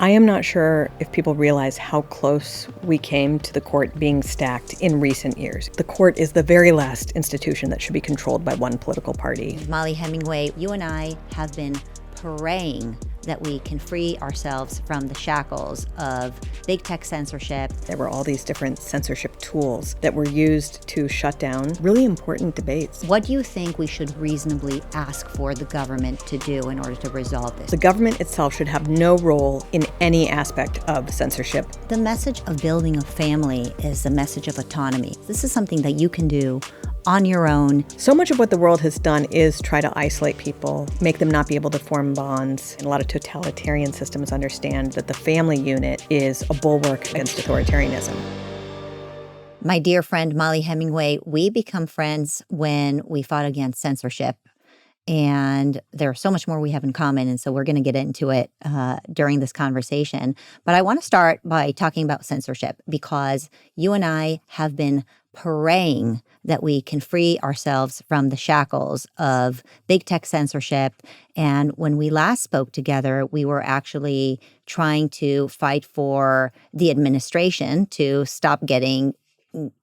I am not sure if people realize how close we came to the court being stacked in recent years. The court is the very last institution that should be controlled by one political party. Mollie Hemingway, you and I have been praying that we can free ourselves from the shackles of big tech censorship. There were all these different censorship tools that were used to shut down really important debates. What do you think we should reasonably ask for the government to do in order to resolve this? The government itself should have no role in any aspect of censorship. The message of building a family is the message of autonomy. This is something that you can do on your own. So much of what the world has done is try to isolate people, make them not be able to form bonds. And a lot of totalitarian systems understand that the family unit is a bulwark against authoritarianism. My dear friend Mollie Hemingway, we become friends when we fought against censorship. And there's so much more we have in common. And so we're going to get into it during this conversation. But I want to start by talking about censorship because you and I have been praying that we can free ourselves from the shackles of big tech censorship. And when we last spoke together, we were actually trying to fight for the administration to stop getting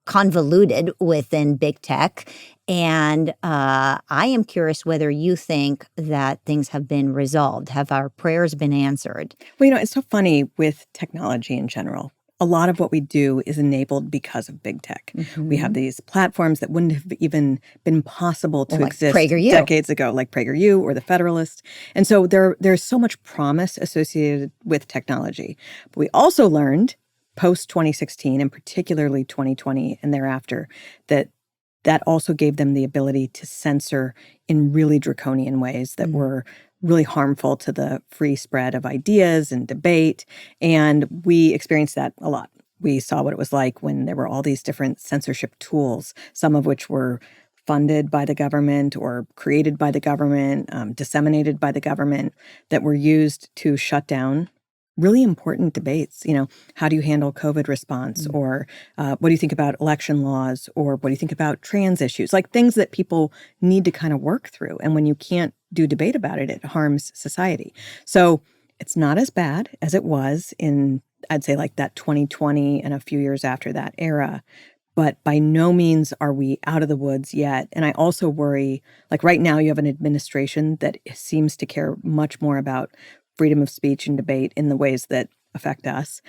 convoluted within big tech. And I am curious whether you think that things have been resolved. Have our prayers been answered? Well, it's so funny with technology in general. A lot of what we do is enabled because of big tech. Mm-hmm. We have these platforms that wouldn't have even been possible to exist PragerU. Decades ago, like PragerU or the Federalist. And so there's so much promise associated with technology. But we also learned post-2016, and particularly 2020 and thereafter, that also gave them the ability to censor in really draconian ways that were really harmful to the free spread of ideas and debate. And we experienced that a lot. We saw what it was like when there were all these different censorship tools, some of which were funded by the government or created by the government, disseminated by the government, that were used to shut down really important debates. How do you handle COVID response? Or what do you think about election laws? Or what do you think about trans issues? Like things that people need to kind of work through. And when you can't do debate about it, it harms society. So it's not as bad as it was in, I'd say, like that 2020 and a few years after that era. But by no means are we out of the woods yet. And I also worry, like right now you have an administration that seems to care much more about freedom of speech and debate in the ways that affect us.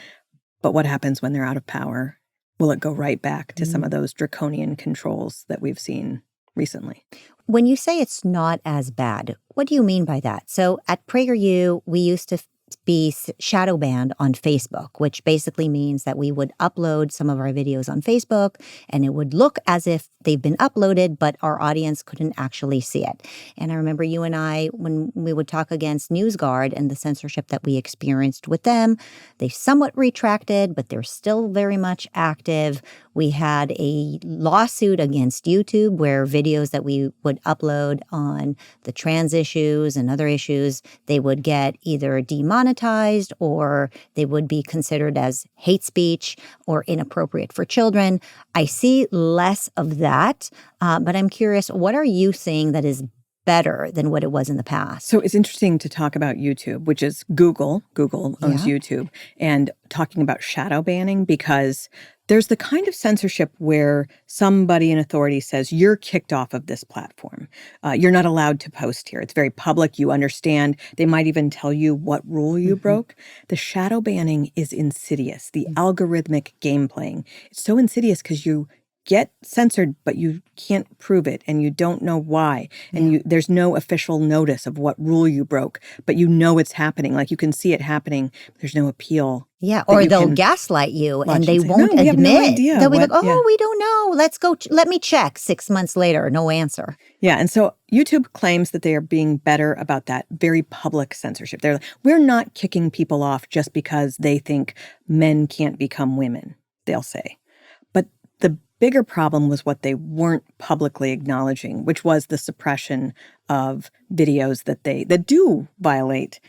But what happens when they're out of power? Will it go right back to some of those draconian controls that we've seen recently? When you say it's not as bad, what do you mean by that? So at PragerU, we used to be shadow banned on Facebook, which basically means that we would upload some of our videos on Facebook and it would look as if they've been uploaded, but our audience couldn't actually see it. And I remember you and I, when we would talk against NewsGuard and the censorship that we experienced with them, they somewhat retracted, but they're still very much active. We had a lawsuit against YouTube where videos that we would upload on the trans issues and other issues, they would get either demonetized or they would be considered as hate speech or inappropriate for children. I see less of that, but I'm curious, what are you seeing that is better than what it was in the past? So it's interesting to talk about YouTube, which is Google. Google owns YouTube, and talking about shadow banning, because there's the kind of censorship where somebody in authority says, you're kicked off of this platform. You're not allowed to post here. It's very public. You understand. They might even tell you what rule you broke. The shadow banning is insidious. The algorithmic game playing. It's so insidious because you get censored, but you can't prove it, and you don't know why. And there's no official notice of what rule you broke, but you know it's happening. Like you can see it happening. There's no appeal. Yeah, or they'll gaslight you and they won't admit. No idea. They'll be like, we don't know. Let's go. Let me check. 6 months later, no answer. Yeah, and so YouTube claims that they are being better about that very public censorship. They're like, we're not kicking people off just because they think men can't become women, they'll say. But the bigger problem was what they weren't publicly acknowledging, which was the suppression of videos that do violate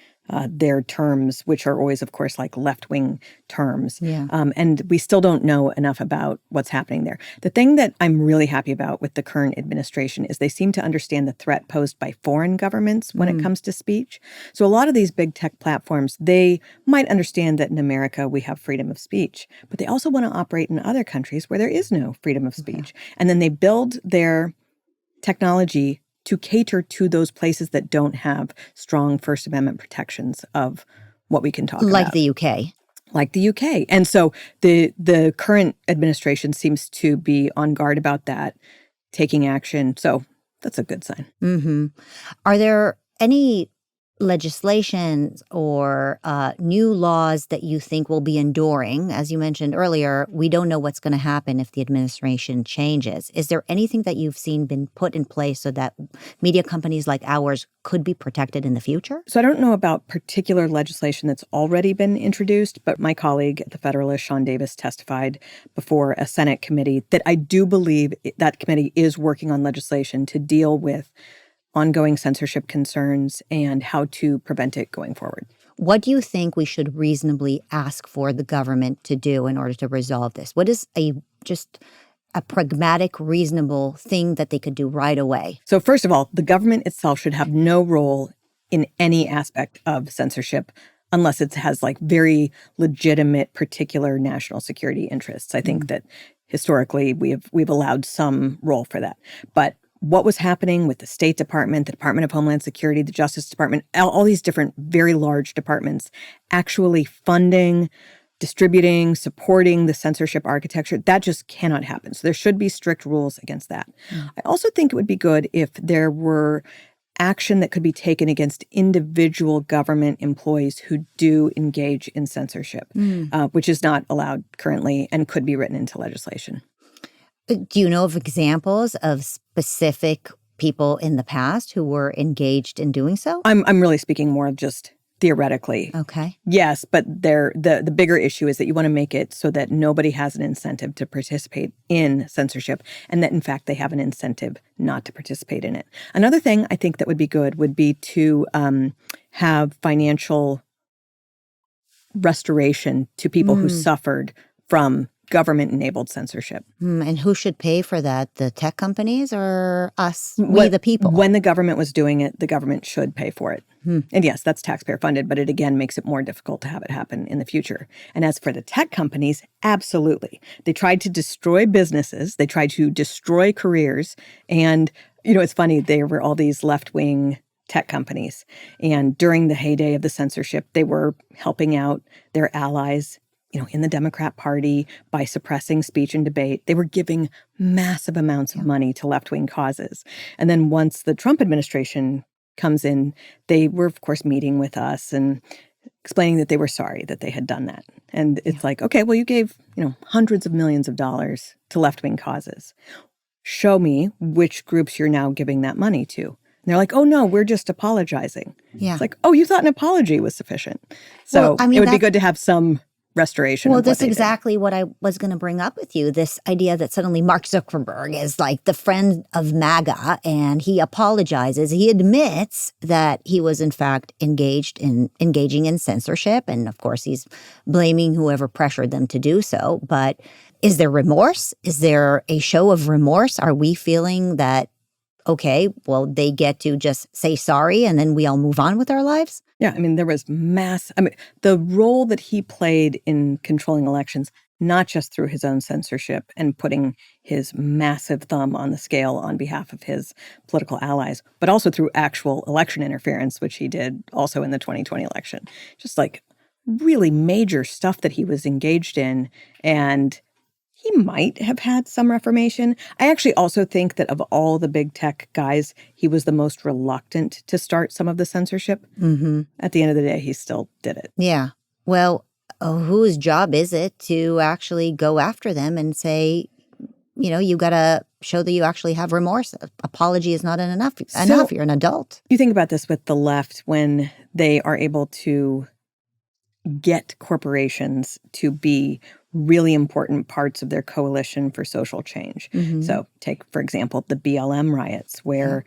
their terms, which are always, of course, like left-wing terms. Yeah. And we still don't know enough about what's happening there. The thing that I'm really happy about with the current administration is they seem to understand the threat posed by foreign governments when it comes to speech. So a lot of these big tech platforms, they might understand that in America we have freedom of speech, but they also want to operate in other countries where there is no freedom of speech. And then they build their technology to cater to those places that don't have strong First Amendment protections of what we can talk about. Like the UK. Like the UK. And so the current administration seems to be on guard about that, taking action. So that's a good sign. Mm-hmm. Are there any legislations or new laws that you think will be enduring? As you mentioned earlier, we don't know what's going to happen if the administration changes. Is there anything that you've seen been put in place so that media companies like ours could be protected in the future? So I don't know about particular legislation that's already been introduced, but my colleague at the Federalist, Sean Davis, testified before a Senate committee that I do believe that committee is working on legislation to deal with ongoing censorship concerns and how to prevent it going forward. What do you think we should reasonably ask for the government to do in order to resolve this? What is just a pragmatic, reasonable thing that they could do right away? So first of all, the government itself should have no role in any aspect of censorship unless it has like very legitimate particular national security interests. I think that historically we've allowed some role for that. But what was happening with the State Department, the Department of Homeland Security, the Justice Department, all these different very large departments actually funding, distributing, supporting the censorship architecture, that just cannot happen. So there should be strict rules against that. I also think it would be good if there were action that could be taken against individual government employees who do engage in censorship, which is not allowed currently and could be written into legislation. Do you know of examples of specific people in the past who were engaged in doing so? I'm really speaking more of just theoretically. Okay. Yes, but the bigger issue is that you want to make it so that nobody has an incentive to participate in censorship and that, in fact, they have an incentive not to participate in it. Another thing I think that would be good would be to have financial restoration to people who suffered from government-enabled censorship. And who should pay for that? The tech companies or us, we the people? When the government was doing it, the government should pay for it. And yes, that's taxpayer funded, but it again makes it more difficult to have it happen in the future. And as for the tech companies, absolutely. They tried to destroy businesses. They tried to destroy careers. And, you know, it's funny, there were all these left-wing tech companies. And during the heyday of the censorship, they were helping out their allies, you know, in the Democrat Party by suppressing speech and debate. They were giving massive amounts of money to left-wing causes. And then once the Trump administration comes in, they were, of course, meeting with us and explaining that they were sorry that they had done that. And it's like, okay, well, you gave, you know, hundreds of millions of dollars to left-wing causes. Show me which groups you're now giving that money to. And they're like, oh, no, we're just apologizing. Yeah. It's like, oh, you thought an apology was sufficient. So Well, I mean, it would be good to have some restoration. Well, of what that's they did. exactly what I was going to bring up with you. This idea that suddenly Mark Zuckerberg is like the friend of MAGA and he apologizes. He admits that he was in fact engaging in censorship. And of course, he's blaming whoever pressured them to do so. But is there remorse? Is there a show of remorse? Are we feeling that, okay, well, they get to just say sorry and then we all move on with our lives? Yeah, I mean, there was the role that he played in controlling elections, not just through his own censorship and putting his massive thumb on the scale on behalf of his political allies, but also through actual election interference, which he did also in the 2020 election. Just like really major stuff that he was engaged in. And he might have had some reformation. I actually also think that of all the big tech guys, he was the most reluctant to start some of the censorship. At the end of the day, he still did it. Yeah. Well, whose job is it to actually go after them and say, you know, you got to show that you actually have remorse. Apology is not enough. You're an adult. You think about this with the left when they are able to get corporations to be really important parts of their coalition for social change. So take, for example, the BLM riots where,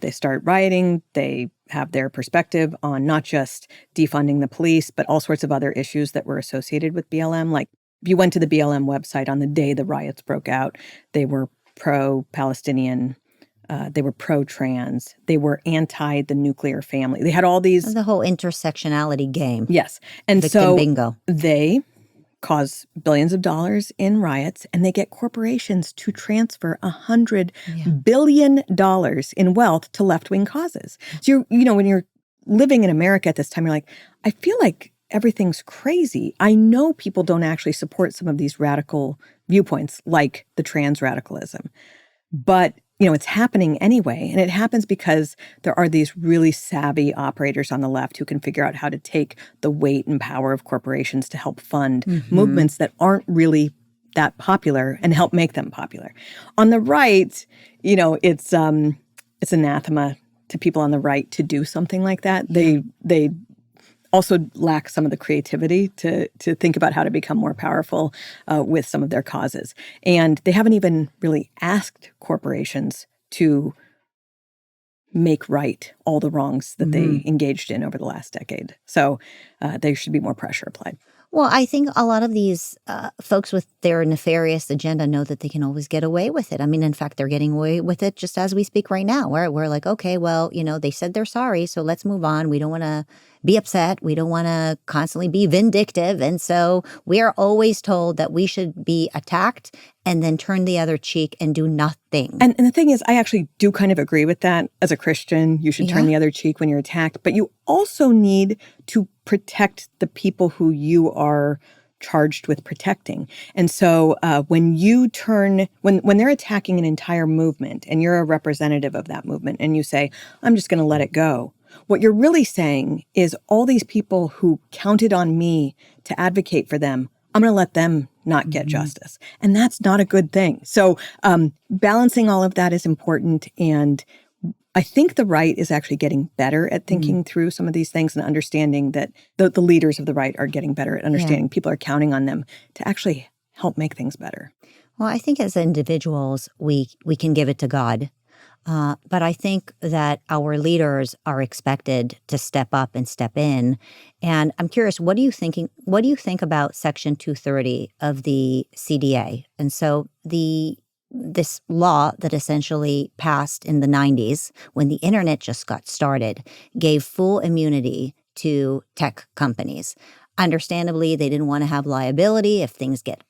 They start rioting, they have their perspective on not just defunding the police, but all sorts of other issues that were associated with BLM. Like, if you went to the BLM website on the day the riots broke out, they were pro-Palestinian, they were pro-trans, they were anti the nuclear family. They had all these... The whole intersectionality game. Yes. And Victim so bingo. they cause billions of dollars in riots, and they get corporations to transfer $100 billion in wealth to left-wing causes. So when you're living in America at this time, you're like, I feel like everything's crazy. I know people don't actually support some of these radical viewpoints, like the trans radicalism, but it's happening anyway. And it happens because there are these really savvy operators on the left who can figure out how to take the weight and power of corporations to help fund movements that aren't really that popular and help make them popular. On the right, it's anathema to people on the right to do something like that. They also lack some of the creativity to think about how to become more powerful with some of their causes. And they haven't even really asked corporations to make right all the wrongs that they engaged in over the last decade. So there should be more pressure applied. Well, I think a lot of these folks with their nefarious agenda know that they can always get away with it. I mean, in fact, they're getting away with it just as we speak right now. We're like, okay, well, they said they're sorry, so let's move on. We don't want to be upset. We don't want to constantly be vindictive. And so we are always told that we should be attacked and then turn the other cheek and do nothing. And the thing is, I actually do kind of agree with that. As a Christian, you should turn the other cheek when you're attacked. But you also need to protect the people who you are charged with protecting. And so when they're attacking an entire movement and you're a representative of that movement and you say, I'm just going to let it go, what you're really saying is all these people who counted on me to advocate for them, I'm going to let them not get justice. And that's not a good thing. So balancing all of that is important. And I think the right is actually getting better at thinking through some of these things and understanding that the leaders of the right are getting better at understanding people are counting on them to actually help make things better. Well, I think as individuals, we can give it to God. But I think that our leaders are expected to step up and step in. And I'm curious, what do you think about Section 230 of the CDA? And so this law that essentially passed in the 90s when the internet just got started gave full immunity to tech companies. Understandably, they didn't want to have liability if things get,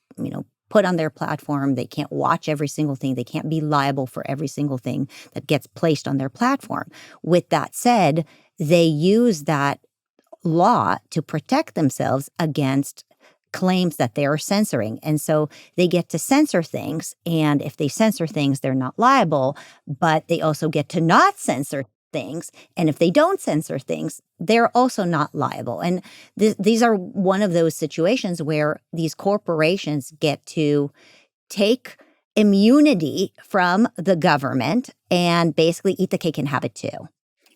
put on their platform. They can't watch every single thing. They can't be liable for every single thing that gets placed on their platform. With that said, they use that law to protect themselves against claims that they are censoring. And so they get to censor things. And if they censor things, they're not liable, but they also get to not censor things. And if they don't censor things, they're also not liable. And these are one of those situations where these corporations get to take immunity from the government and basically eat the cake and have it too.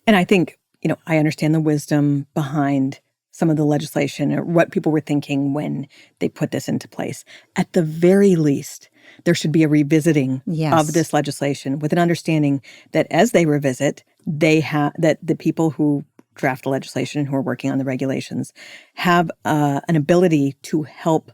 And I think, I understand the wisdom behind some of the legislation or what people were thinking when they put this into place. At the very least, there should be a revisiting of this legislation with an understanding that as they revisit, that the people who draft the legislation and who are working on the regulations have an ability to help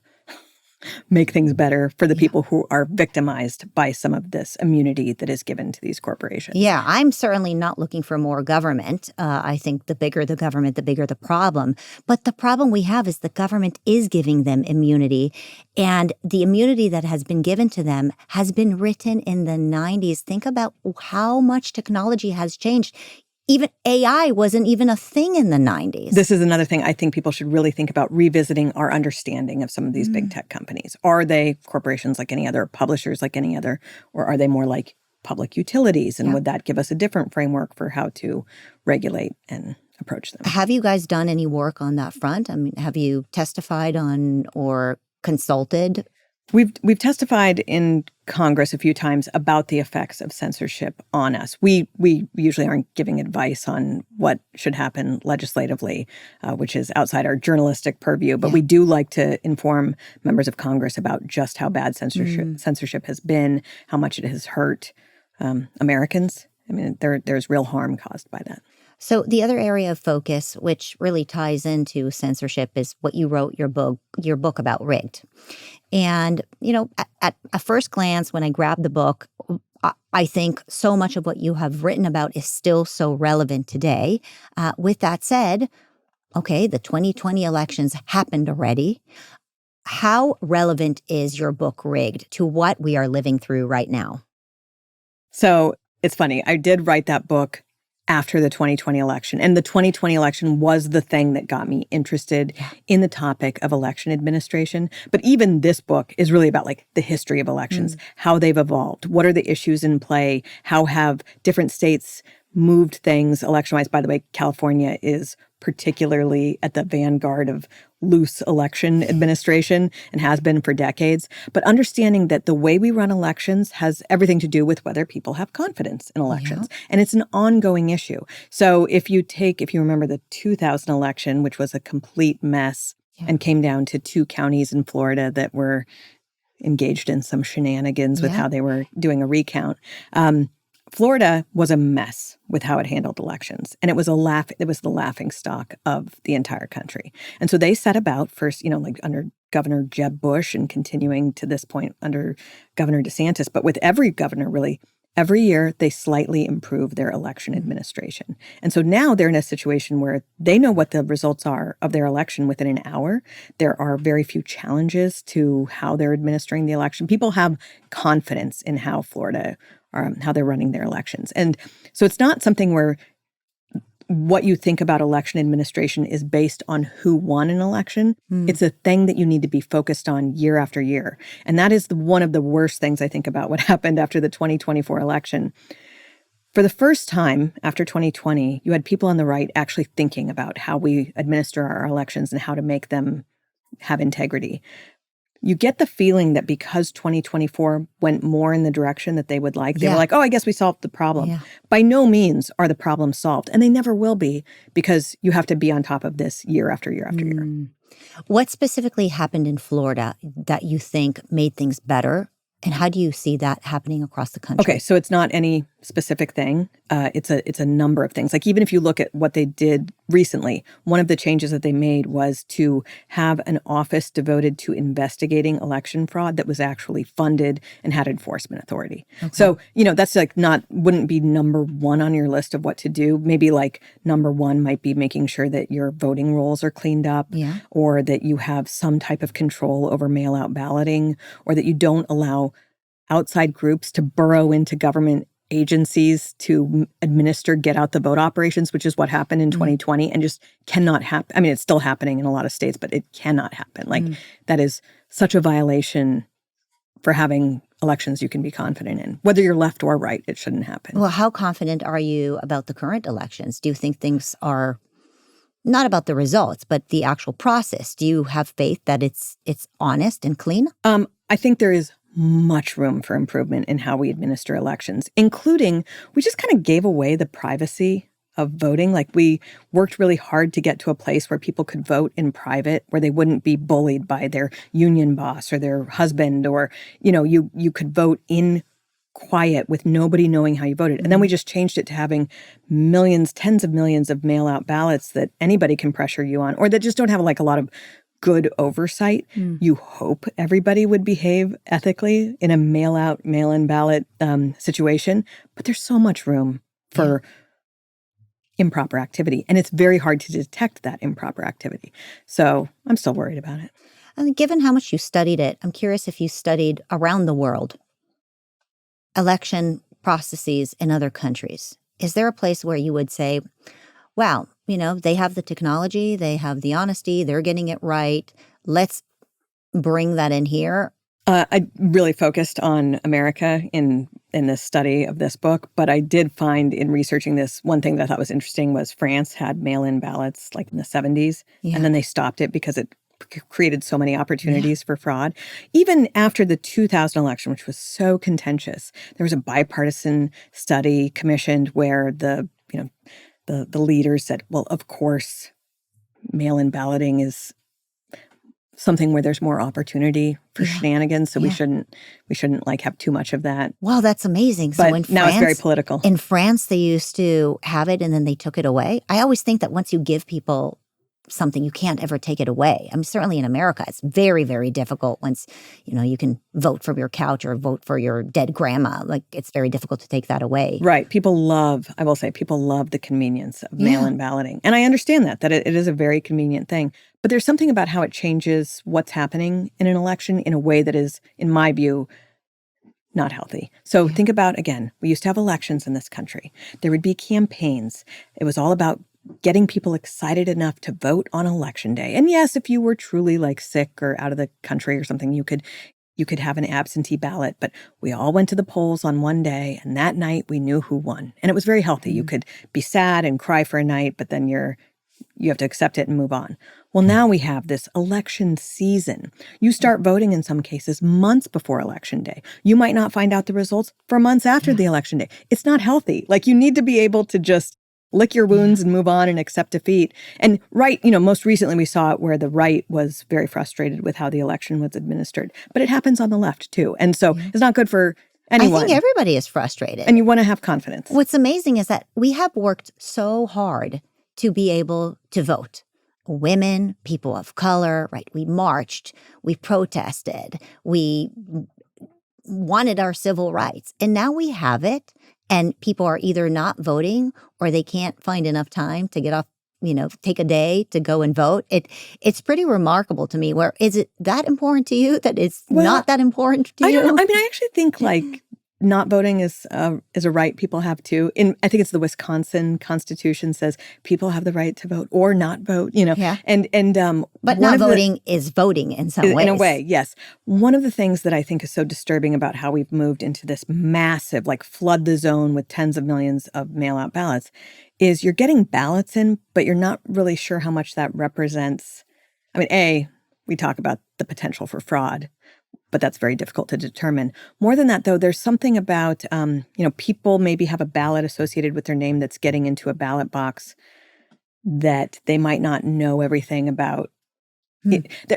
make things better for the people who are victimized by some of this immunity that is given to these corporations. Yeah, I'm certainly not looking for more government. I think the bigger the government, the bigger the problem. But the problem we have is the government is giving them immunity. And the immunity that has been given to them has been written in the 90s. Think about how much technology has changed. Even AI wasn't even a thing in the 90s. This is another thing I think people should really think about, revisiting our understanding of some of these big tech companies. Are they corporations like any other, publishers like any other, or are they more like public utilities? And would that give us a different framework for how to regulate and approach them? Have you guys done any work on that front? I mean, have you testified on or consulted? We've testified in Congress a few times about the effects of censorship on us. We usually aren't giving advice on what should happen legislatively, which is outside our journalistic purview. But we do like to inform members of Congress about just how bad censorship has been, how much it has hurt Americans I mean, there's real harm caused by that. So the other area of focus, which really ties into censorship, is what you wrote your book about rigged. And, at a first glance, when I grabbed the book, I think so much of what you have written about is still so relevant today. With that said, okay, the 2020 elections happened already. How relevant is your book Rigged to what we are living through right now? So it's funny. I did write that book after the 2020 election. And the 2020 election was the thing that got me interested in the topic of election administration. But even this book is really about like the history of elections, how they've evolved, what are the issues in play, how have different states moved things election-wise. By the way, California is particularly at the vanguard of loose election administration and has been for decades. But understanding that the way we run elections has everything to do with whether people have confidence in elections. And it's an ongoing issue. So if you remember the 2000 election, which was a complete mess and came down to 2 counties in Florida that were engaged in some shenanigans with how they were doing a recount. Florida was a mess with how it handled elections. And it was the laughing stock of the entire country. And so they set about first, like under Governor Jeb Bush and continuing to this point under Governor DeSantis. But with every governor, really, every year they slightly improve their election administration. And so now they're in a situation where they know what the results are of their election within an hour. There are very few challenges to how they're administering the election. People have confidence in how how they're running their elections. And so it's not something where what you think about election administration is based on who won an election. It's a thing that you need to be focused on year after year. And that is one of the worst things I think about what happened after the 2024 election. For the first time after 2020, you had people on the right actually thinking about how we administer our elections and how to make them have integrity. You get the feeling that because 2024 went more in the direction that they would like, they were like, oh, I guess we solved the problem. Yeah. By no means are the problems solved. And they never will be, because you have to be on top of this year after year after year. What specifically happened in Florida that you think made things better? And how do you see that happening across the country? Okay, so it's not any specific thing. It's a number of things. Like even if you look at what they did recently, one of the changes that they made was to have an office devoted to investigating election fraud that was actually funded and had enforcement authority. Okay. So, that's like wouldn't be number one on your list of what to do. Maybe like number one might be making sure that your voting rolls are cleaned up, or that you have some type of control over mail-out balloting, or that you don't allow outside groups to burrow into government agencies to administer get-out-the-vote operations, which is what happened in 2020 and just cannot happen. I mean, it's still happening in a lot of states, but it cannot happen. That is such a violation for having elections you can be confident in. Whether you're left or right, it shouldn't happen. Well, how confident are you about the current elections? Do you think things are not about the results, but the actual process? Do you have faith that it's honest and clean? I think there is much room for improvement in how we administer elections, including we just kind of gave away the privacy of voting. Like we worked really hard to get to a place where people could vote in private, where they wouldn't be bullied by their union boss or their husband, or, you could vote in quiet with nobody knowing how you voted. And then we just changed it to having millions, tens of millions of mail-out ballots that anybody can pressure you on, or that just don't have like a lot of good oversight. You hope everybody would behave ethically in a mail-out, mail-in ballot situation. But there's so much room for improper activity. And it's very hard to detect that improper activity. So I'm still worried about it. And given how much you studied it, I'm curious if you studied around the world election processes in other countries. Is there a place where you would say, wow, they have the technology, they have the honesty, they're getting it right. Let's bring that in here? I really focused on America in this study of this book, but I did find in researching this, one thing that I thought was interesting was France had mail-in ballots like in the 70s, and then they stopped it because it created so many opportunities for fraud. Even after the 2000 election, which was so contentious, there was a bipartisan study commissioned where the leaders said, well, of course, mail-in balloting is something where there's more opportunity for shenanigans. So Yeah. we shouldn't like have too much of that. Wow, that's amazing. So But in now France, it's very political. In France, they used to have it and then they took it away. I always think that once you give people something, you can't ever take it away. I mean, certainly in America, it's very, very difficult once, you can vote from your couch or vote for your dead grandma. Like, it's very difficult to take that away. Right. I will say, people love the convenience of mail-in balloting. And I understand that it is a very convenient thing. But there's something about how it changes what's happening in an election in a way that is, in my view, not healthy. So think about, again, we used to have elections in this country. There would be campaigns. It was all about getting people excited enough to vote on election day. And yes, if you were truly like sick or out of the country or something, you could have an absentee ballot, but we all went to the polls on one day, and that night we knew who won. And it was very healthy. You could be sad and cry for a night, but then you have to accept it and move on. Well, now we have this election season. You start voting in some cases months before election day. You might not find out the results for months after the election day. It's not healthy. Like, you need to be able to just lick your wounds and move on and accept defeat. And most recently we saw it where the right was very frustrated with how the election was administered. But it happens on the left too. And so it's not good for anyone. I think everybody is frustrated. And you want to have confidence. What's amazing is that we have worked so hard to be able to vote. Women, people of color, right? We marched, we protested, we wanted our civil rights. And now we have it. And people are either not voting or they can't find enough time to get off, take a day to go and vote. It's pretty remarkable to me. Where is it that important to you that it's not that important to you? I don't know. I mean, I actually think not voting is a right people have too. I think it's the Wisconsin Constitution says people have the right to vote or not vote. Yeah. But not voting is voting in some ways. In a way, yes. One of the things that I think is so disturbing about how we've moved into this massive, flood the zone with tens of millions of mail-out ballots is you're getting ballots in, but you're not really sure how much that represents. I mean, we talk about the potential for fraud, but that's very difficult to determine. More than that, though, there's something about, people maybe have a ballot associated with their name that's getting into a ballot box that they might not know everything about.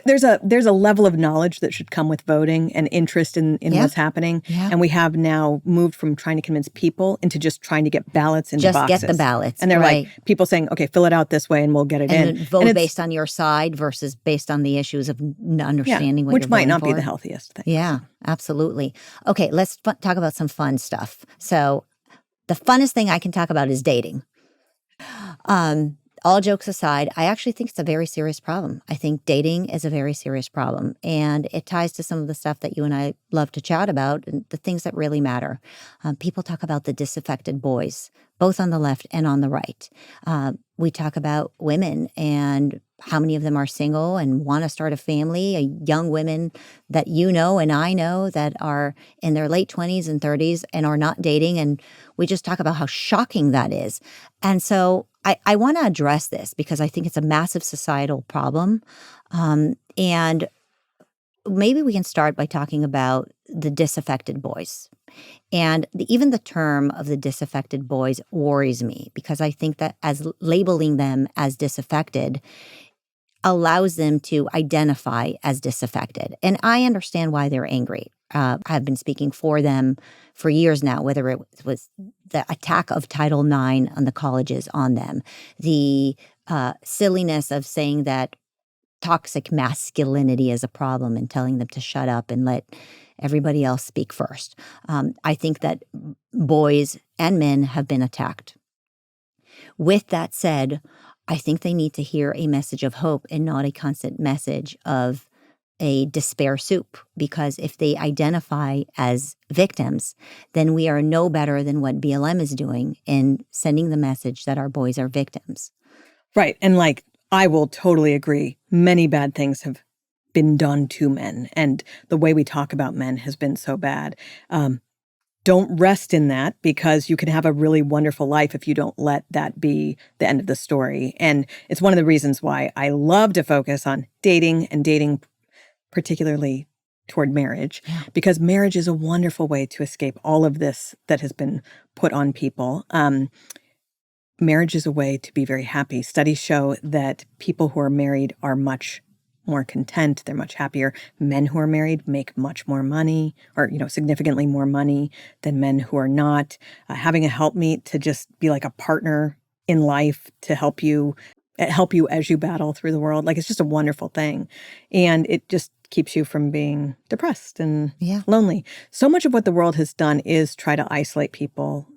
There's a level of knowledge that should come with voting and interest in what's happening. Yeah. And we have now moved from trying to convince people into just trying to get ballots into boxes. Just get the ballots. And they're like, people saying, okay, fill it out this way and we'll get it in. And vote based on your side versus based on the issues of understanding what you're voting for. Which might not be the healthiest thing. Yeah, absolutely. Okay, let's talk about some fun stuff. So the funnest thing I can talk about is dating. All jokes aside, I actually think it's a very serious problem. I think dating is a very serious problem. And it ties to some of the stuff that you and I love to chat about and the things that really matter. People talk about the disaffected boys, both on the left and on the right. We talk about women and how many of them are single and want to start a family, young women that you know and I know that are in their late 20s and 30s and are not dating. And we just talk about how shocking that is. And so I want to address this because I think it's a massive societal problem. And maybe we can start by talking about the disaffected boys. And even the term of the disaffected boys worries me because I think that as labeling them as disaffected allows them to identify as disaffected. And I understand why they're angry. I've been speaking for them for years now, whether it was the attack of Title IX on the colleges on them, the silliness of saying that toxic masculinity is a problem and telling them to shut up and let everybody else speak first. I think that boys and men have been attacked. With that said, I think they need to hear a message of hope and not a constant message of a despair soup, because if they identify as victims, then we are no better than what BLM is doing in sending the message that our boys are victims. Right. And I will totally agree. Many bad things have been done to men, and the way we talk about men has been so bad. Don't rest in that, because you can have a really wonderful life if you don't let that be the end of the story. And it's one of the reasons why I love to focus on dating, and dating particularly toward marriage, because marriage is a wonderful way to escape all of this that has been put on people. Marriage is a way to be very happy. Studies show that people who are married are much more content. They're much happier. Men who are married make much more money, or, significantly more money than men who are not. Having a helpmeet to just be like a partner in life to help you as you battle through the world. Like, it's just a wonderful thing. And it just keeps you from being depressed and lonely. So much of what the world has done is try to isolate people,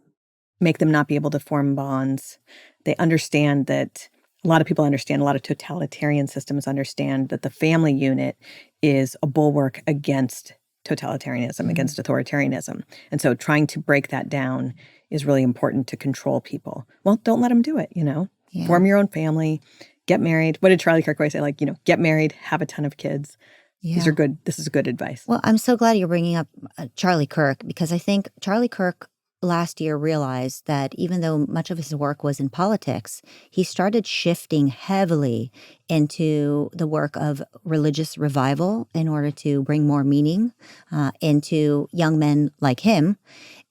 make them not be able to form bonds. They understand that a lot of people understand, a lot of totalitarian systems understand that the family unit is a bulwark against totalitarianism, against authoritarianism. And so trying to break that down is really important to control people. Well, don't let them do it, Yeah. Form your own family, get married. What did Charlie Kirk always say? Like, get married, have a ton of kids. Yeah. These are good. This is good advice. Well, I'm so glad you're bringing up Charlie Kirk, because I think Charlie Kirk last year realized that even though much of his work was in politics, he started shifting heavily into the work of religious revival in order to bring more meaning into young men like him,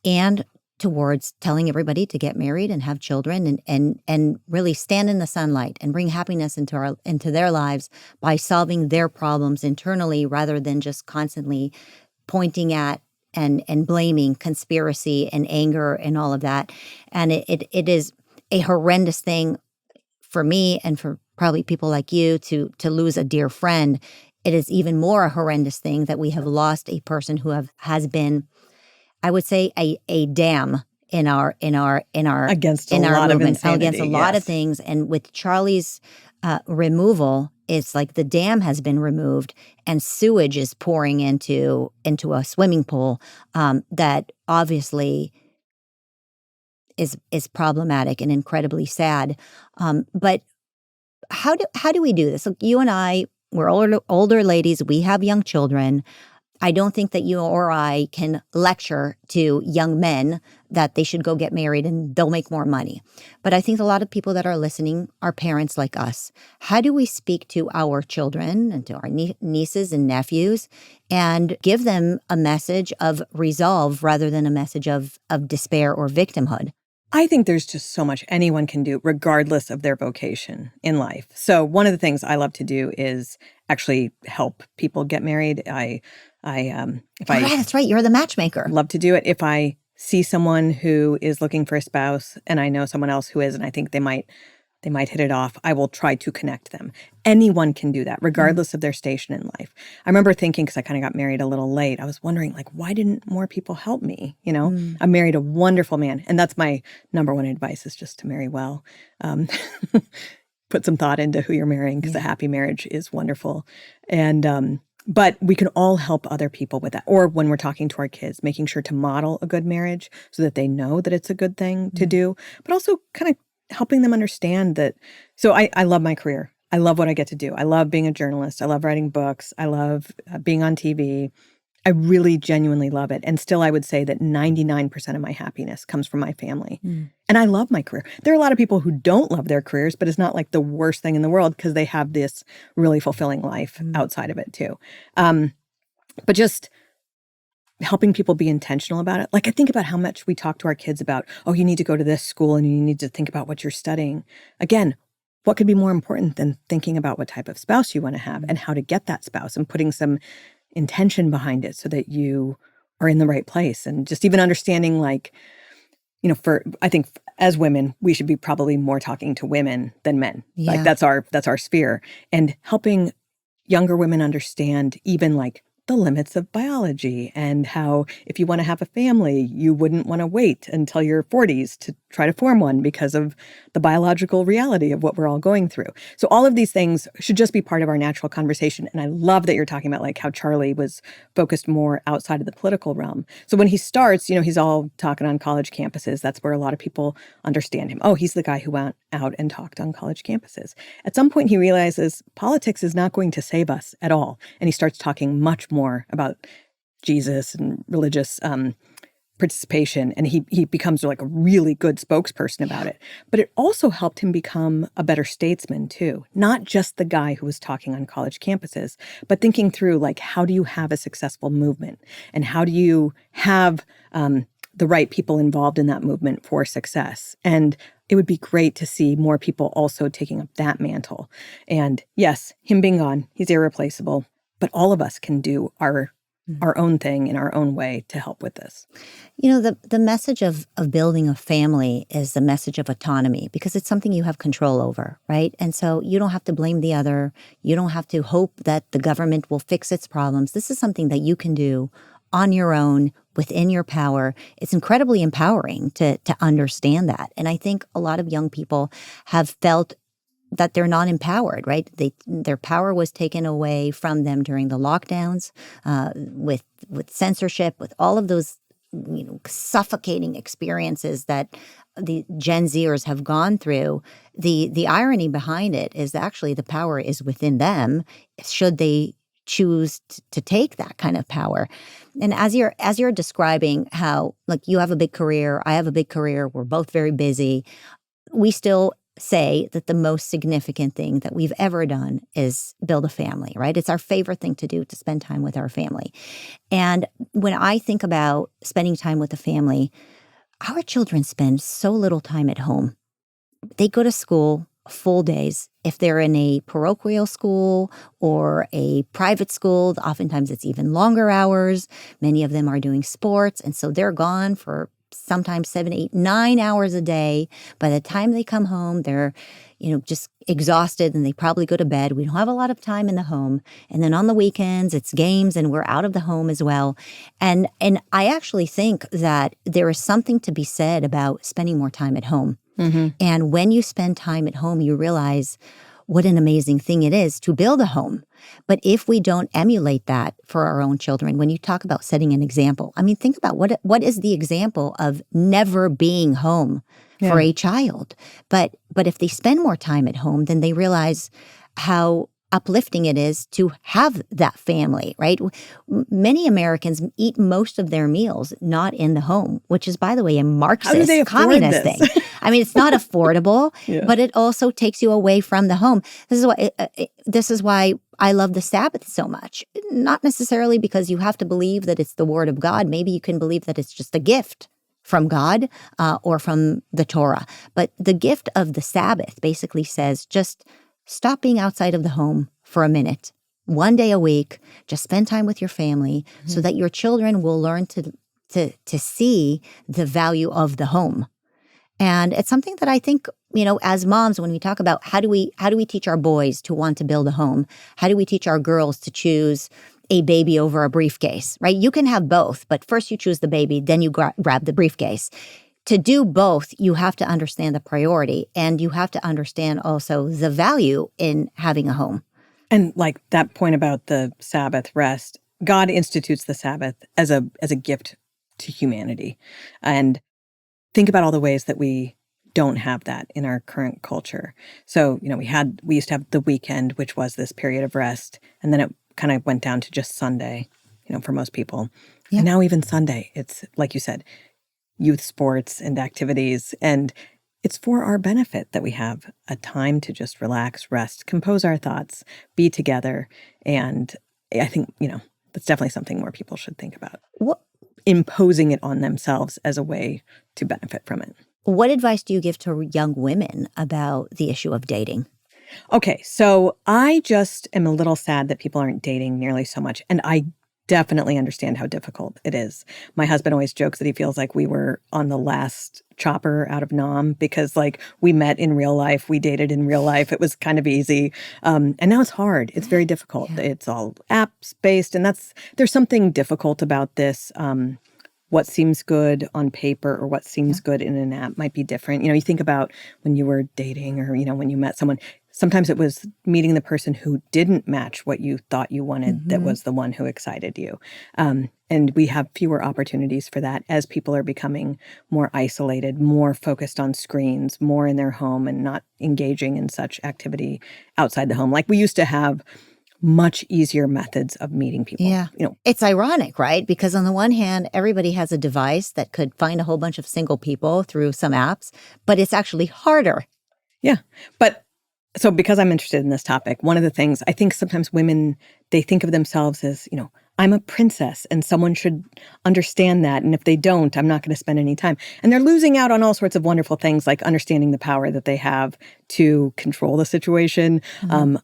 and towards telling everybody to get married and have children and really stand in the sunlight and bring happiness into their lives by solving their problems internally, rather than just constantly pointing at and blaming conspiracy and anger and all of that. And it is a horrendous thing for me and for probably people like you to lose a dear friend. It is even more a horrendous thing that we have lost a person who has been, I would say, a dam in our Against a in our lot of movement, insanity, against a lot of yes. things. And with Charlie's removal, it's like the dam has been removed and sewage is pouring into a swimming pool that obviously is problematic and incredibly sad. But how do we do this? Look, you and I, we're older ladies. We have young children. I don't think that you or I can lecture to young men that they should go get married and they'll make more money. But I think a lot of people that are listening are parents like us. How do we speak to our children and to our nieces and nephews and give them a message of resolve rather than a message of despair or victimhood? I think there's just so much anyone can do regardless of their vocation in life. So one of the things I love to do is actually help people get married. That's right. You're the matchmaker. Love to do it. If I see someone who is looking for a spouse and I know someone else who is, and I think they might hit it off, I will try to connect them. Anyone can do that, regardless of their station in life. I remember thinking, because I kind of got married a little late, I was wondering, like, why didn't more people help me? I married a wonderful man. And that's my number one advice, is just to marry well. Put some thought into who you're marrying, because a happy marriage is wonderful. And but we can all help other people with that. Or when we're talking to our kids, making sure to model a good marriage so that they know that it's a good thing to do, but also kind of helping them understand that. So I love my career. I love what I get to do. I love being a journalist. I love writing books. I love being on TV. I really genuinely love it. And still, I would say that 99% of my happiness comes from my family. And I love my career. There are a lot of people who don't love their careers, but it's not like the worst thing in the world, because they have this really fulfilling life outside of it too. But just helping people be intentional about it. Like, I think about how much we talk to our kids about, oh, you need to go to this school and you need to think about what you're studying. Again, what could be more important than thinking about what type of spouse you want to have and how to get that spouse, and putting some intention behind it so that you are in the right place. And just even understanding, like, I think as women, we should be probably more talking to women than men. Yeah. Like, that's our sphere. And helping younger women understand even like the limits of biology, and how if you want to have a family, you wouldn't want to wait until your 40s to try to form one because of the biological reality of what we're all going through. So all of these things should just be part of our natural conversation. And I love that you're talking about like how Charlie was focused more outside of the political realm. So when he starts, he's all talking on college campuses. That's where a lot of people understand him. Oh, he's the guy who went out and talked on college campuses. At some point, he realizes politics is not going to save us at all. And he starts talking much more about Jesus and religious participation, and he becomes like a really good spokesperson about it. But it also helped him become a better statesman too, not just the guy who was talking on college campuses, but thinking through, like, how do you have a successful movement, and how do you have the right people involved in that movement for success. And it would be great to see more people also taking up that mantle. And yes, him being gone, he's irreplaceable, but all of us can do our own thing in our own way to help with this. The message of building a family is the message of autonomy, because it's something you have control over, right? And so you don't have to blame the other. You don't have to hope that the government will fix its problems. This is something that you can do on your own, within your power. It's incredibly empowering to understand that. And I think a lot of young people have felt that they're not empowered, right? Their power was taken away from them during the lockdowns, with censorship, with all of those suffocating experiences that the Gen Zers have gone through. The irony behind it is that actually the power is within them, should they choose to take that kind of power. And as you're describing how, like, you have a big career, I have a big career, we're both very busy, we still say that the most significant thing that we've ever done is build a family, right? It's our favorite thing to do, to spend time with our family. And when I think about spending time with the family, our children spend so little time at home. They go to school full days. If they're in a parochial school or a private school, oftentimes it's even longer hours. Many of them are doing sports, and so they're gone for sometimes 7, 8, 9 hours a day. By the time they come home, they're, just exhausted, and they probably go to bed. We don't have a lot of time in the home. And then on the weekends, it's games, and we're out of the home as well. And I actually think that there is something to be said about spending more time at home. Mm-hmm. And when you spend time at home, you realize what an amazing thing it is to build a home. But if we don't emulate that for our own children, when you talk about setting an example, I mean, think about what is the example of never being home for a child. But if they spend more time at home, then they realize how uplifting it is to have that family, right? Many Americans eat most of their meals not in the home, which is, by the way, a Marxist, communist thing. I mean, it's not affordable, but it also takes you away from the home. This is why I love the Sabbath so much. Not necessarily because you have to believe that it's the word of God. Maybe you can believe that it's just a gift from God or from the Torah. But the gift of the Sabbath basically says just stop being outside of the home for a minute, one day a week. Just spend time with your family so that your children will learn to see the value of the home. And it's something that I think, as moms, when we talk about how do we teach our boys to want to build a home? How do we teach our girls to choose a baby over a briefcase, right? You can have both, but first you choose the baby, then you grab the briefcase. To do both, you have to understand the priority, and you have to understand also the value in having a home. And like that point about the Sabbath rest, God institutes the Sabbath as a gift to humanity. And think about all the ways that we don't have that in our current culture. So, we used to have the weekend, which was this period of rest, and then it kind of went down to just Sunday, for most people. Yeah. And now even Sunday, it's like you said, youth sports and activities, and it's for our benefit that we have a time to just relax, rest, compose our thoughts, be together. And I think, that's definitely something more people should think about. Imposing it on themselves as a way to benefit from it. What advice do you give to young women about the issue of dating? Okay, so I just am a little sad that people aren't dating nearly so much. And I definitely understand how difficult it is. My husband always jokes that he feels like we were on the last chopper out of Nam because we met in real life, we dated in real life. It was kind of easy. And now it's hard. It's very difficult. Yeah. It's all apps based. And there's something difficult about this. What seems good on paper or what seems good in an app might be different. You think about when you were dating or, when you met someone, sometimes it was meeting the person who didn't match what you thought you wanted that was the one who excited you. And we have fewer opportunities for that as people are becoming more isolated, more focused on screens, more in their home and not engaging in such activity outside the home. Like we used to have much easier methods of meeting people. Yeah. It's ironic, right? Because on the one hand, everybody has a device that could find a whole bunch of single people through some apps, but it's actually harder. Yeah. But so because I'm interested in this topic, one of the things I think sometimes women, they think of themselves as, I'm a princess and someone should understand that. And if they don't, I'm not going to spend any time. And they're losing out on all sorts of wonderful things like understanding the power that they have to control the situation,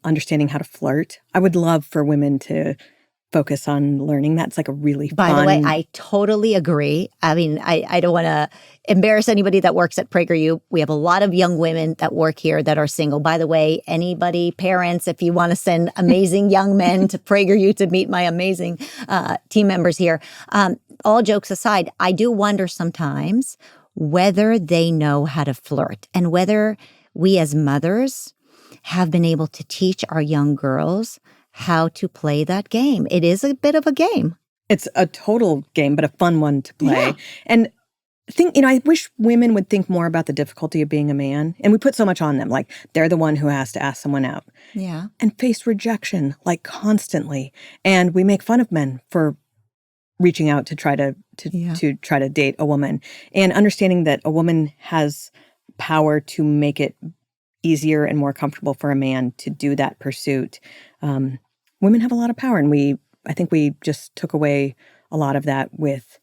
understanding how to flirt. I would love for women to focus on learning that. It's like a really By the way, I totally agree. I mean, I don't want to embarrass anybody that works at PragerU. We have a lot of young women that work here that are single. By the way, anybody, parents, if you want to send amazing young men to PragerU to meet my amazing team members here, all jokes aside, I do wonder sometimes whether they know how to flirt and whether we as mothers have been able to teach our young girls how to play that game. It is a bit of a game. It's a total game, but a fun one to play. Yeah. And I wish women would think more about the difficulty of being a man. And we put so much on them, like they're the one who has to ask someone out. Yeah. And face rejection, like constantly. And we make fun of men for reaching out to try to try to date a woman. And understanding that a woman has power to make it easier and more comfortable for a man to do that pursuit. Women have a lot of power, and I think we just took away a lot of that with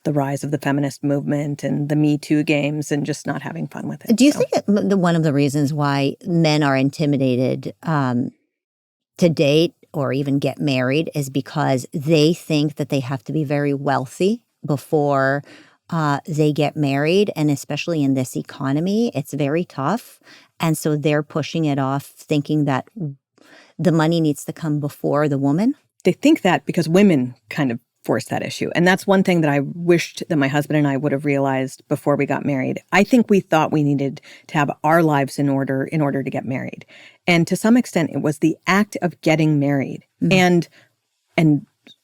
the rise of the feminist movement and the Me Too games and just not having fun with it. Do you think that one of the reasons why men are intimidated to date or even get married is because they think that they have to be very wealthy before they get married? And especially in this economy, it's very tough. And so they're pushing it off, thinking that the money needs to come before the woman? They think that because women kind of force that issue. And that's one thing that I wished that my husband and I would have realized before we got married. I think we thought we needed to have our lives in order to get married. And to some extent, it was the act of getting married and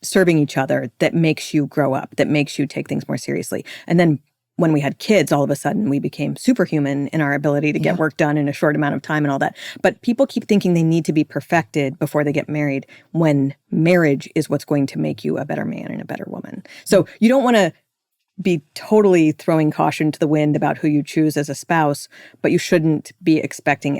serving each other that makes you grow up, that makes you take things more seriously. And then when we had kids, all of a sudden we became superhuman in our ability to get work done in a short amount of time and all that. But people keep thinking they need to be perfected before they get married, when marriage is what's going to make you a better man and a better woman. So you don't want to be totally throwing caution to the wind about who you choose as a spouse, but you shouldn't be expecting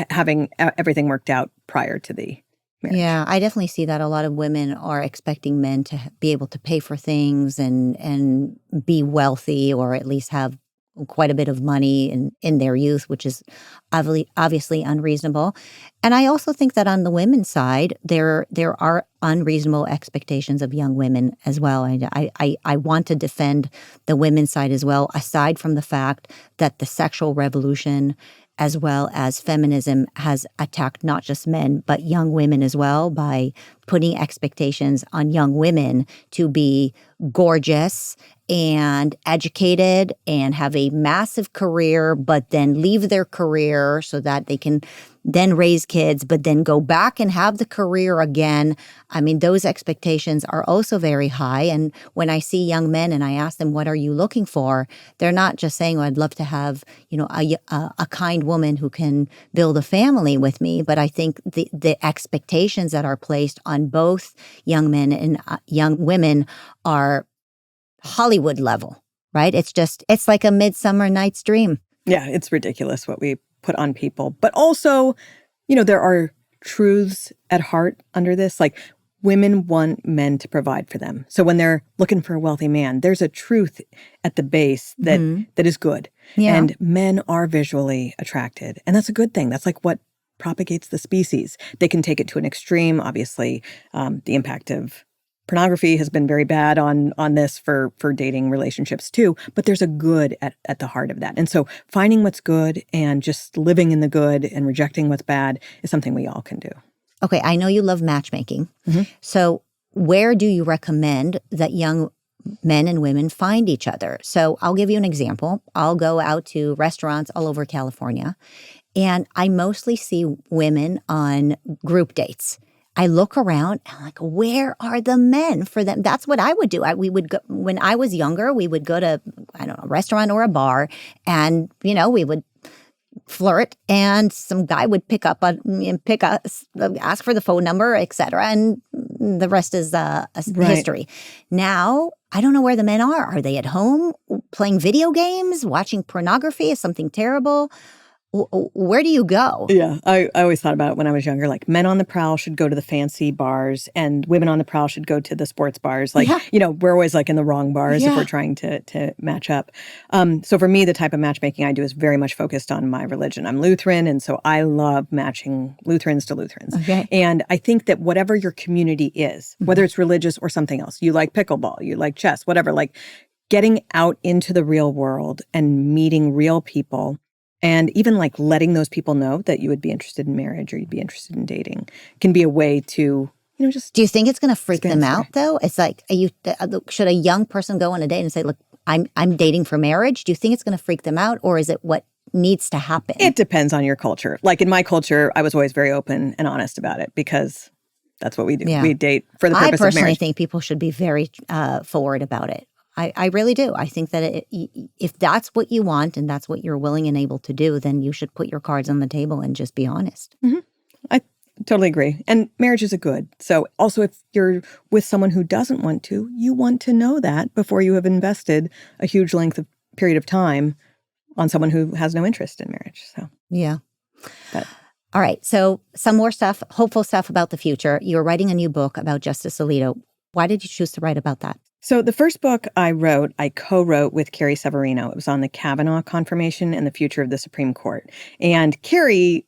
having everything worked out prior to the marriage. Yeah, I definitely see that a lot of women are expecting men to be able to pay for things and be wealthy, or at least have quite a bit of money in their youth, which is obviously unreasonable. And I also think that on the women's side, there are unreasonable expectations of young women as well. I want to defend the women's side as well, aside from the fact that the sexual revolution as well as feminism has attacked not just men, but young women as well, by putting expectations on young women to be gorgeous and educated and have a massive career, but then leave their career so that they can then raise kids, but then go back and have the career again. I mean, those expectations are also very high. And when I see young men and I ask them, what are you looking for? They're not just saying, oh, I'd love to have, a kind woman who can build a family with me. But I think the expectations that are placed on both young men and young women are Hollywood level, right? It's like a Midsummer Night's Dream. Yeah, it's ridiculous what we put on people. But also, there are truths at heart under this. Like, women want men to provide for them. So when they're looking for a wealthy man, there's a truth at the base that is good. Yeah. And men are visually attracted. And that's a good thing. That's like what propagates the species. They can take it to an extreme. Obviously, the impact of pornography has been very bad on this for dating relationships too, but there's a good at the heart of that. And so finding what's good and just living in the good and rejecting what's bad is something we all can do. Okay, I know you love matchmaking. So where do you recommend that young men and women find each other? So I'll give you an example. I'll go out to restaurants all over California, and I mostly see women on group dates. I look around and I'm like, where are the men for them? That's what I would do. We would go, when I was younger, we would go to, a restaurant or a bar, and, we would flirt, and some guy would pick us, ask for the phone number, etc. And the rest is history. Now, I don't know where the men are. Are they at home playing video games, watching pornography? Is something terrible? where do you go? Yeah, I always thought about it when I was younger, like men on the prowl should go to the fancy bars and women on the prowl should go to the sports bars. Like, we're always like in the wrong bars if we're trying to match up. So for me, the type of matchmaking I do is very much focused on my religion. I'm Lutheran, and so I love matching Lutherans to Lutherans. Okay. And I think that whatever your community is, whether it's religious or something else, you like pickleball, you like chess, whatever, like getting out into the real world and meeting real people. And even like letting those people know that you would be interested in marriage or you'd be interested in dating can be a way to, just. Do you think it's going to freak them out though? It's like, should a young person go on a date and say, look, I'm dating for marriage? Do you think it's going to freak them out, or is it what needs to happen? It depends on your culture. Like in my culture, I was always very open and honest about it because that's what we do. Yeah. We date for the purpose of marriage. I personally think people should be very forward about it. I really do. I think that if that's what you want and that's what you're willing and able to do, then you should put your cards on the table and just be honest. Mm-hmm. I totally agree. And marriage is a good. So also if you're with someone who doesn't want to, you want to know that before you have invested a huge period of time on someone who has no interest in marriage. So yeah. All right. So some more stuff, hopeful stuff about the future. You're writing a new book about Justice Alito. Why did you choose to write about that? So the first book I co-wrote with Carrie Severino. It was on the Kavanaugh confirmation and the future of the Supreme Court. And Carrie,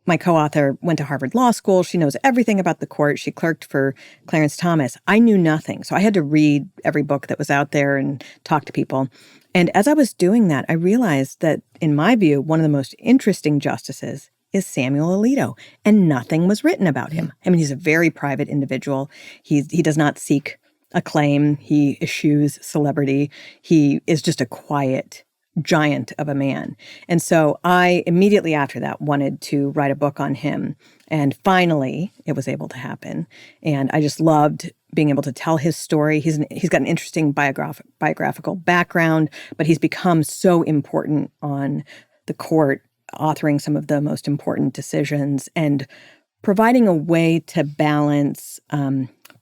my co-author, went to Harvard Law School. She knows everything about the court. She clerked for Clarence Thomas. I knew nothing. So I had to read every book that was out there and talk to people. And as I was doing that, I realized that, in my view, one of the most interesting justices is Samuel Alito, and nothing was written about him. I mean, he's a very private individual. He does not seek acclaim. He eschews celebrity. He is just a quiet giant of a man. And so I immediately after that wanted to write a book on him. And finally, it was able to happen. And I just loved being able to tell his story. He's got an interesting biographical background, but he's become so important on the court, authoring some of the most important decisions and providing a way to balance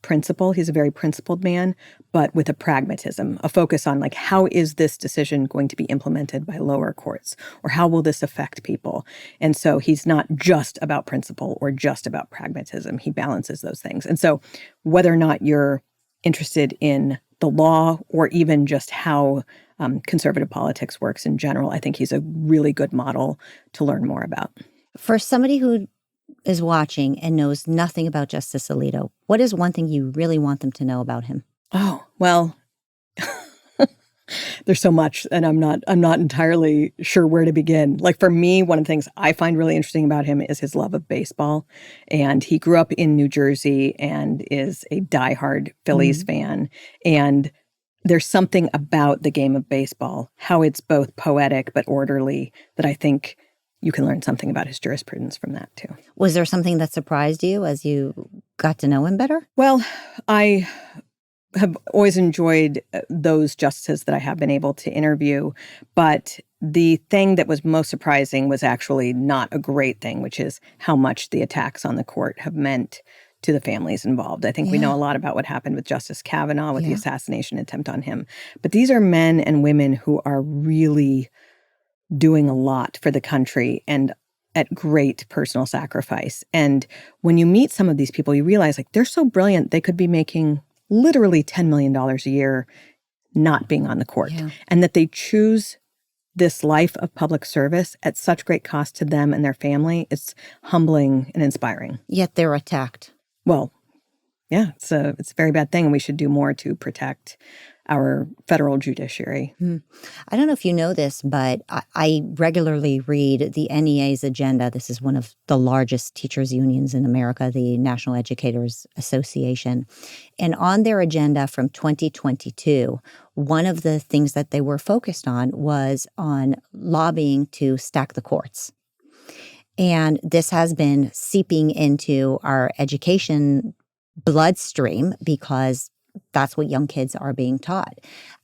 principle. He's a very principled man, but with a pragmatism, a focus on like, how is this decision going to be implemented by lower courts, or how will this affect people? And so he's not just about principle or just about pragmatism. He balances those things. And so whether or not you're interested in the law or even just how conservative politics works in general, I think he's a really good model to learn more about. For somebody who is watching and knows nothing about Justice Alito, what is one thing you really want them to know about him? Oh, well, there's so much, and I'm not entirely sure where to begin. Like for me, one of the things I find really interesting about him is his love of baseball. And he grew up in New Jersey and is a diehard Phillies fan. And there's something about the game of baseball, how it's both poetic but orderly, that I think you can learn something about his jurisprudence from that too. Was there something that surprised you as you got to know him better? Well, I have always enjoyed those justices that I have been able to interview, but the thing that was most surprising was actually not a great thing, which is how much the attacks on the court have meant to the families involved. I think we know a lot about what happened with Justice Kavanaugh, with the assassination attempt on him. But these are men and women who are really doing a lot for the country and at great personal sacrifice. And when you meet some of these people, you realize like they're so brilliant, they could be making literally $10 million a year not being on the court. And that they choose this life of public service at such great cost to them and their family. It's humbling and inspiring. Yet they're attacked. Well, yeah, it's a very bad thing. And we should do more to protect our federal judiciary. I don't know if you know this, but I regularly read the NEA's agenda. This is one of the largest teachers' unions in America, the National Educators Association. And on their agenda from 2022, one of the things that they were focused on was on lobbying to stack the courts. And this has been seeping into our education bloodstream because that's what young kids are being taught.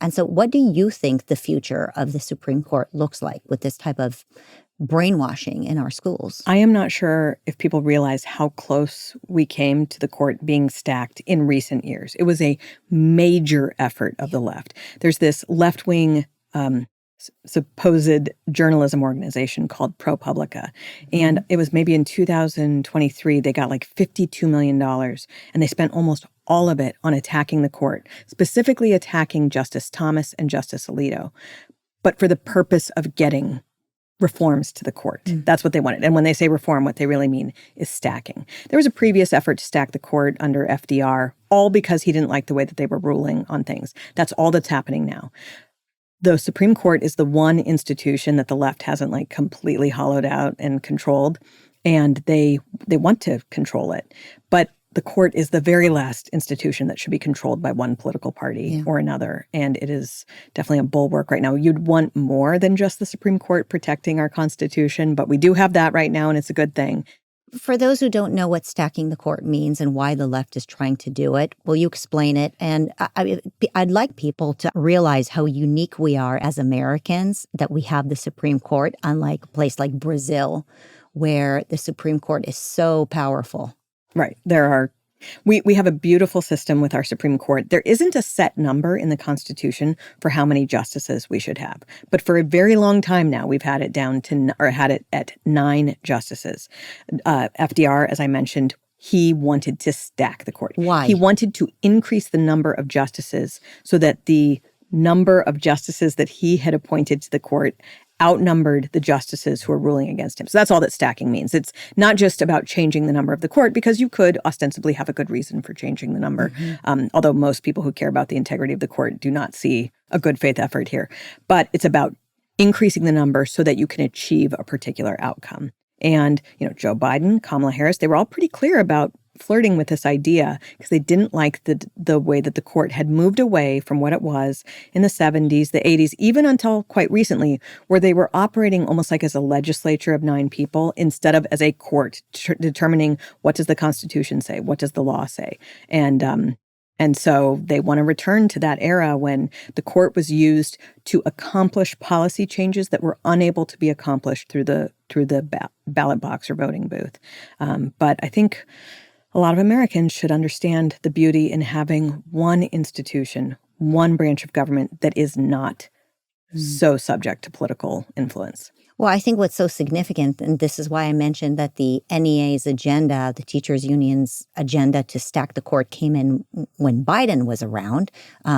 And so what do you think the future of the Supreme Court looks like with this type of brainwashing in our schools? I am not sure if people realize how close we came to the court being stacked in recent years. It was a major effort of the left. There's this left-wing supposed journalism organization called ProPublica. And it was maybe in 2023, they got like $52 million, and they spent almost all of it on attacking the court, specifically attacking Justice Thomas and Justice Alito, but for the purpose of getting reforms to the court. That's what they wanted. And when they say reform, what they really mean is stacking. There was a previous effort to stack the court under FDR, all because he didn't like the way that they were ruling on things. That's all that's happening now. The Supreme Court is the one institution that the left hasn't like completely hollowed out and controlled, and they want to control it. But the court is the very last institution that should be controlled by one political party or another. And it is definitely a bulwark right now. You'd want more than just the Supreme Court protecting our Constitution, but we do have that right now, and it's a good thing. For those who don't know what stacking the court means and why the left is trying to do it, will you explain it? And I'd like people to realize how unique we are as Americans, that we have the Supreme Court, unlike a place like Brazil, where the Supreme Court is so powerful. Right. We have a beautiful system with our Supreme Court. There isn't a set number in the Constitution for how many justices we should have. But for a very long time now, we've had it down to, or had it at 9 justices. FDR, as I mentioned, he wanted to stack the court. Why? He wanted to increase the number of justices so that the number of justices that he had appointed to the court outnumbered the justices who are ruling against him. So that's all that stacking means. It's not just about changing the number of the court, because you could ostensibly have a good reason for changing the number, although most people who care about the integrity of the court do not see a good faith effort here. But it's about increasing the number so that you can achieve a particular outcome. And, Joe Biden, Kamala Harris, they were all pretty clear about flirting with this idea because they didn't like the way that the court had moved away from what it was in the 70s, the 80s, even until quite recently, where they were operating almost like as a legislature of 9 people instead of as a court determining what does the Constitution say, what does the law say. And so they want to return to that era when the court was used to accomplish policy changes that were unable to be accomplished through the ballot box or voting booth. But I think a lot of Americans should understand the beauty in having one institution, one branch of government that is not so subject to political influence. Well, I think what's so significant, and this is why I mentioned that the NEA's agenda, the teachers' union's agenda to stack the court came in when Biden was around.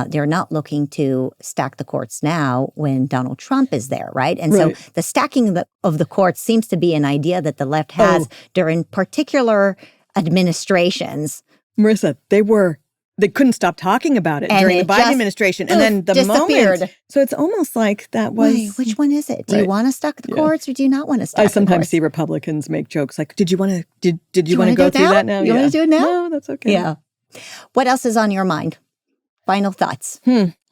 They're not looking to stack the courts now when Donald Trump is there, right? And so the stacking of the courts seems to be an idea that the left has during particular administrations. Marissa, they couldn't stop talking about it during the Biden administration. And then the disappeared. moment. So it's almost like that was. Wait, which one is it? Do you want to stack the courts or do you not want to stack the courts? I sometimes see Republicans make jokes like, did you want to go through that now? You want to do it now? No, that's okay. Yeah. What else is on your mind? Final thoughts.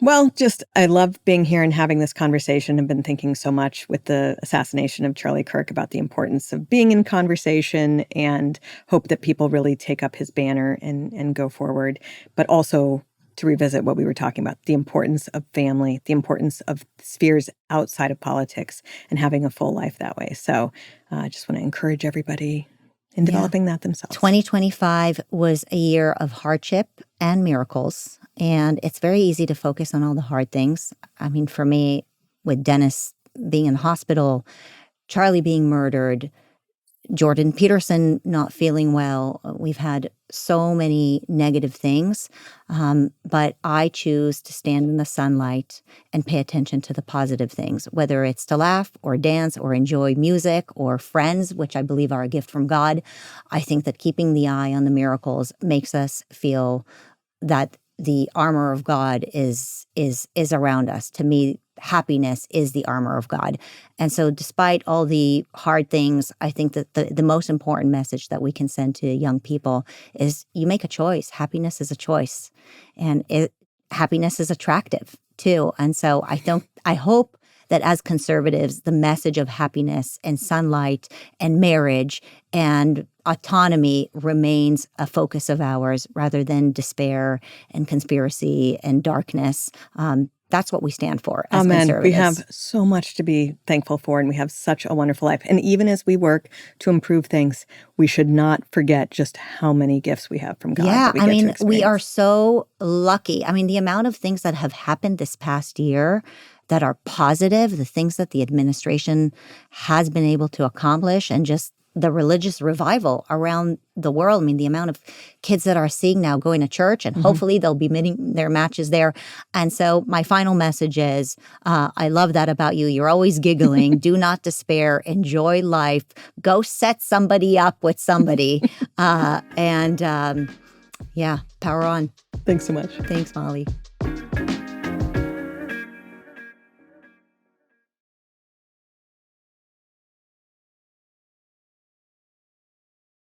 Well, I love being here and having this conversation. I've been thinking so much with the assassination of Charlie Kirk about the importance of being in conversation, and hope that people really take up his banner and go forward. But also to revisit what we were talking about, the importance of family, the importance of spheres outside of politics, and having a full life that way. So I just want to encourage everybody in developing that themselves. 2025 was a year of hardship and miracles. And it's very easy to focus on all the hard things. I mean, for me, with Dennis being in the hospital, Charlie being murdered, Jordan Peterson not feeling well, we've had so many negative things. But I choose to stand in the sunlight and pay attention to the positive things, whether it's to laugh or dance or enjoy music or friends, which I believe are a gift from God. I think that keeping the eye on the miracles makes us feel that the armor of God is around us. To me, happiness is the armor of God. And so despite all the hard things, I think that the most important message that we can send to young people is you make a choice. Happiness is a choice. And happiness is attractive too. And so I hope that as conservatives, the message of happiness and sunlight and marriage and autonomy remains a focus of ours rather than despair and conspiracy and darkness. That's what we stand for as conservatives. We have so much to be thankful for, and we have such a wonderful life. And even as we work to improve things, we should not forget just how many gifts we have from God. We are so lucky. I mean, the amount of things that have happened this past year that are positive, the things that the administration has been able to accomplish, and just the religious revival around the world. I mean, the amount of kids that are seeing now going to church, and hopefully they'll be meeting their matches there. And so my final message is, I love that about you. You're always giggling. Do not despair. Enjoy life. Go set somebody up with somebody. Yeah, power on. Thanks so much. Thanks, Mollie.